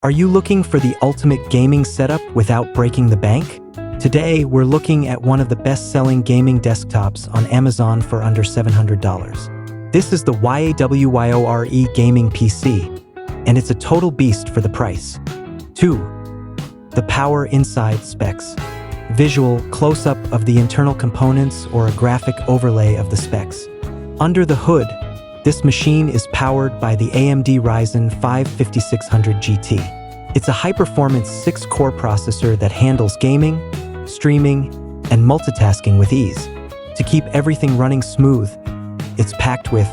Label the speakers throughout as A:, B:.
A: Are you looking for the ultimate gaming setup without breaking the bank? Today, we're looking at one of the best-selling gaming desktops on Amazon for under $700. This is the YAWYORE gaming PC, and it's a total beast for the price. 2. The power inside specs. Visual close-up of the internal components or a graphic overlay of the specs. Under the hood, this machine is powered by the AMD Ryzen 5 5600 GT. It's a high-performance 6-core processor that handles gaming, streaming, and multitasking with ease. To keep everything running smooth, it's packed with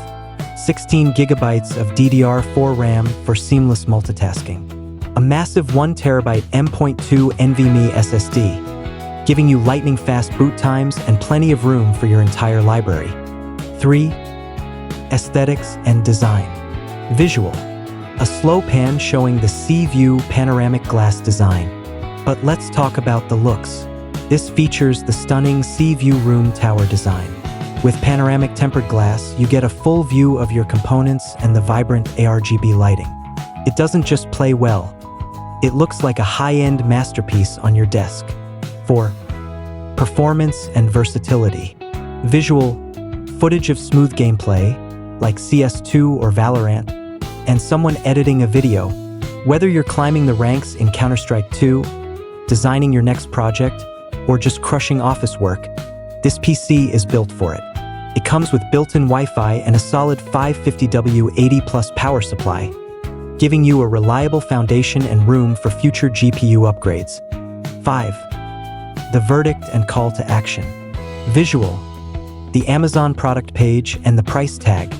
A: 16 gigabytes of DDR4 RAM for seamless multitasking, a massive 1TB M.2 NVMe SSD, giving you lightning-fast boot times and plenty of room for your entire library. 3. Aesthetics and design. Visual. A slow pan showing the sea-view panoramic glass design. But let's talk about the looks. This features the stunning sea-view room tower design. With panoramic tempered glass, you get a full view of your components and the vibrant ARGB lighting. It doesn't just play well, it looks like a high-end masterpiece on your desk. 4. Performance and versatility. Visual. Footage of smooth gameplay, like CS2 or Valorant, and someone editing a video. Whether you're climbing the ranks in Counter-Strike 2, designing your next project, or just crushing office work, this PC is built for it. It comes with built-in Wi-Fi and a solid 550W 80+ power supply, giving you a reliable foundation and room for future GPU upgrades. 5. The verdict and call to action. Visual. The Amazon product page and the price tag.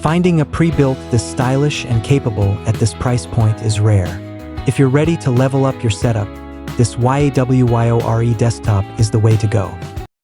A: Finding a pre-built this stylish and capable at this price point is rare. If you're ready to level up your setup, this YAWYORE desktop is the way to go.